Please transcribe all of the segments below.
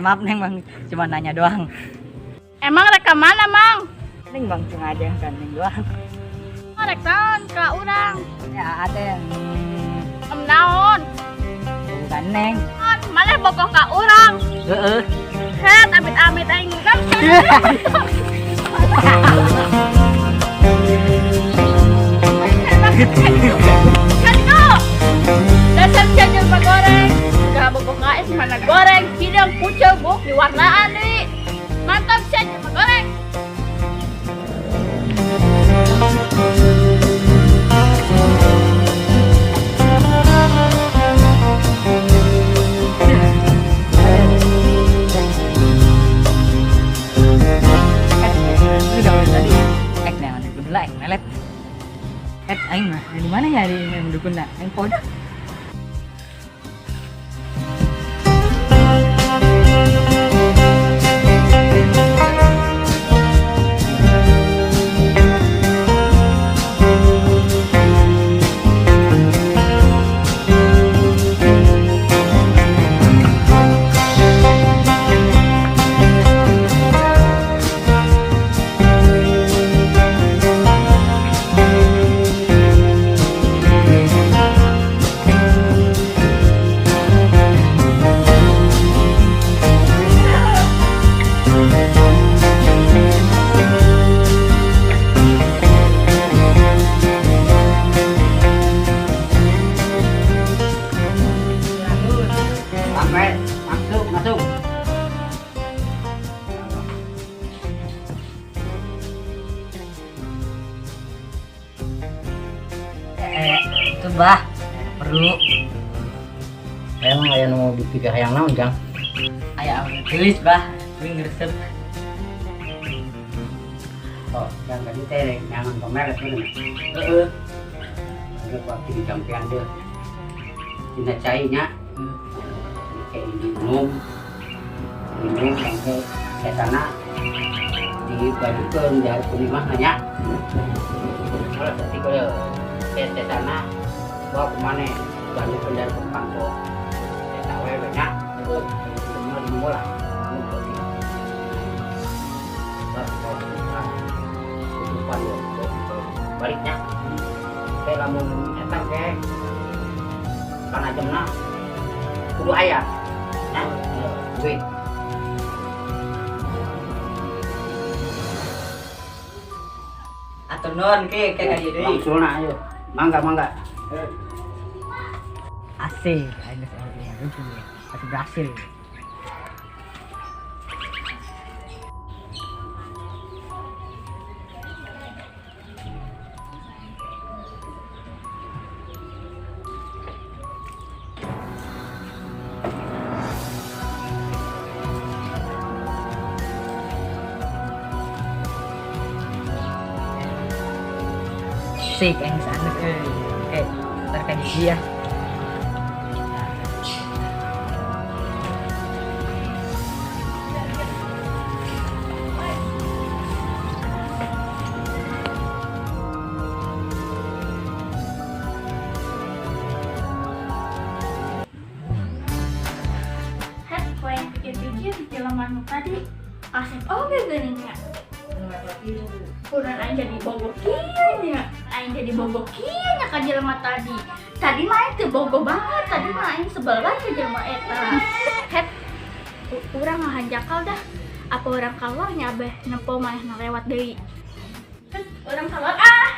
Maaf Neng Bang, cuma nanya doang. Emang reka mana, Mang? Neng Bang sengaja kan Neng doang. Rek naon ka urang? Ya ada yang Naon? bukan Neng. Maneh bogoh ka urang. Heeh. Het amit-amit aing kan. Kanto. Dasar jajan goreng. Gak bogoh ka es mana goreng, hidang pucuk buk diwarnaan deui. Mantap jajan goreng. Melet. Aing mah di mana ya di mendukun dah? Aing poda. Masuk. Itu bah perlu. Emang aya nu dipikir hayang naon, Jang? Aya tulis bah, kuing resep. Oh, yang tadi teh nyangan pemelet itu. Heeh. Ada waktu di campian deh. Dina cainya. Kayak minum sampai ke sana dibajukan dari kulimah nanya. Kalau ketika ke sana bawa kemana? Bajukan dari kampung. Saya tahu ya banyak. Semua dimulai. Baliknya kayak lamun etak kayak karena jamna kudu ayah ya duit Atau non ke kayak dia deui. langsung ayo mangga Asik, aing geus pasti berhasil. Asik, aing sana ke terkait dia. Het kue yang pikir-pikir filman tadi asep oke geningnya. Kurang aing jadi bogo kieu nya. Aing jadi bogo kieu nya ka jelema tadi. Tadi mah aing teu bogo banget, tadi mah aing sebel banget ka jelema eta. Het urang ngahanjakal dah. Apa orang keluar nya abeh nempo manehna lewat deui. Orang keluar ah.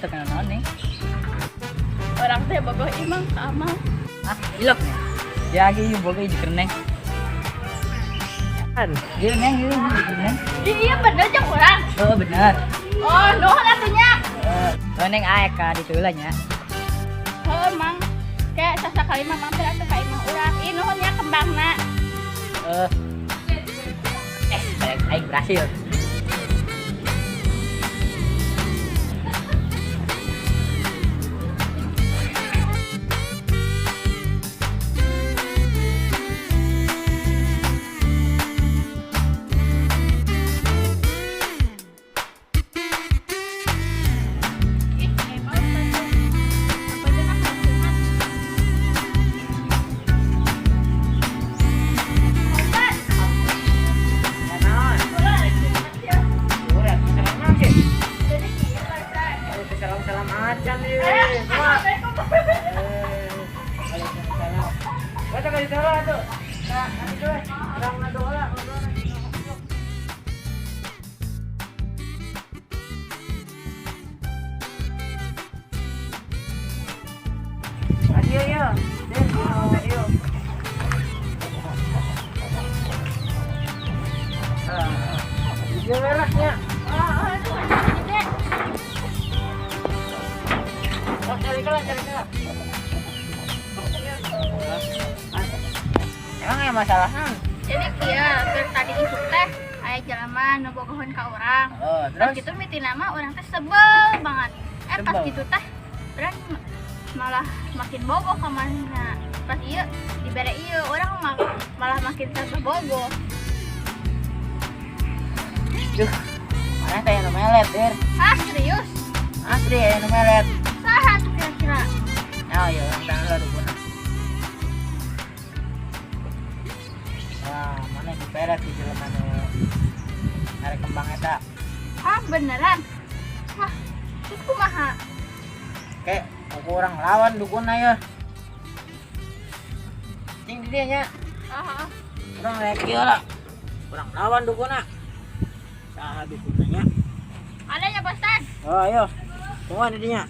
tekan naon nih. Orang teh bogoh imang sama. Ah, ilok nih. Ya lagi yung boga di kereneng. Kan, dia neng itu di kereneng. Iya bener jeung urang. Oh benar. Oh, nuhun atunya. Neng aek ka ditulanya. Heuh, Mang. Kayak sasakali mah mampir atuh ka imah urang. Ih, nuhun nya kembangna. Balik aing berhasil. Ih, hebat atuh. Apa cenah hasilna? Hebat. Naon? Ulah hebat ya. Urat, salam sih. Jadi kieu Pak. Salam acan nih. Assalamualaikum. Waalaikumsalam. Baca kali salah tuh. Nah, nanti tuh. Orang ngadoa. Ayo yo. Ayo. Video merahnya. Oh, cari kelas. Emang ya masalahnya? Jadi kieu keur tadi isu teh aya jelema nu bogohon ka urang. Oh, Terus terus? gitu mitina mah urang teh sebel banget. Pas Sebel. gitu teh urang malah makin bogoh ka manehna. Pas ieu dibere ieu urang malah makin tambah bogoh. Duh, mana teh yang melet, Der? Ah, serius? Asli ya yang melet. Saha tuh kira-kira? Oh iya, orang tangan lo dukun. Wah, mana dipelet di jelema nu hari kembang eta. Hah, beneran? Wah, terus kumaha? Kayak kurang lawan dukun aja. Cing di dia nya. Ah, Kurang rek kieu lah. Kurang lawan dukuna. Saha dukunnya? adanya Bostan. Oh, ayo. Tunggu di dinya.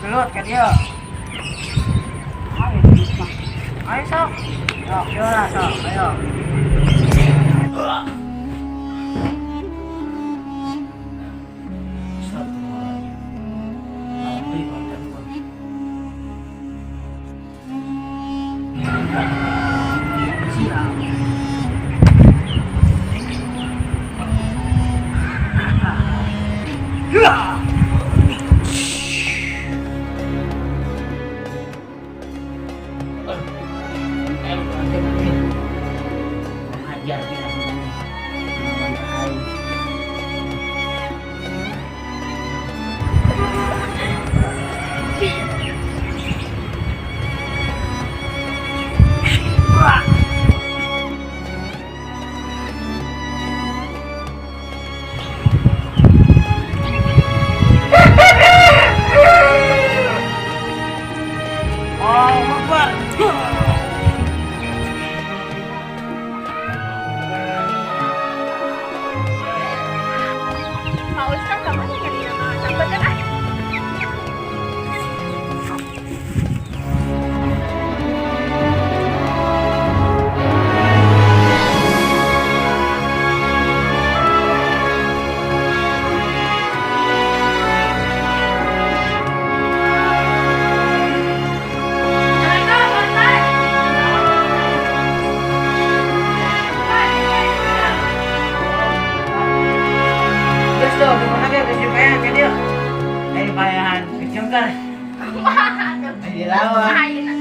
Gelut ke dia. Ayo sok. Sok, yola sok. Ayo. Pak Ustaz kamu nyari nama anak bener ah. Assalamualaikum, Ustaz. Ayeuna.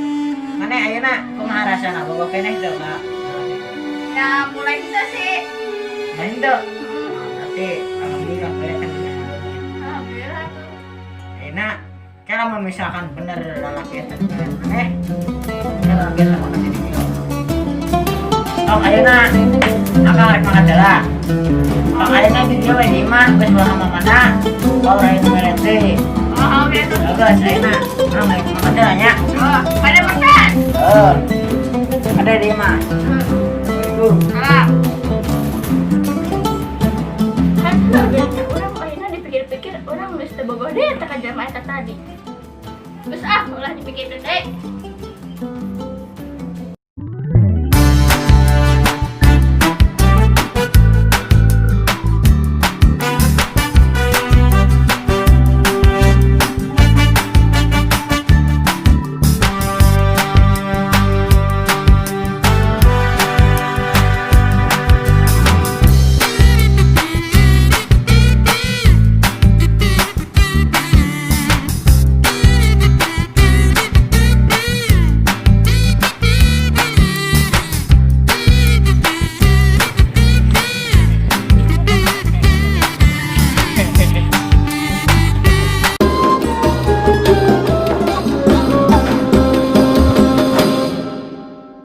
Mana ayeuna kumaha rasana boga keneh teu Kak? Ya mulai bisa sih. Main teu. Berarti alhamdulillah kelihatan. Alhamdulillah tuh. Enak. Kalau memisahkan bener lalaki eta dengan maneh. Kalau biasa makan di video. Oh ayeuna akang rek makan heula. Oh ayeuna video we di imah geus ulah mana? Oh lain merente. Oh gitu. Bagus ayeuna. Akang rek makan heula nya. Oh, pada makan. Oh. Ada di imah. Ah. Kan orang ayeuna dipikir-pikir orang geus teu bogoh deh eta ka jelema eta tadi. Terus ulah dipikir deui.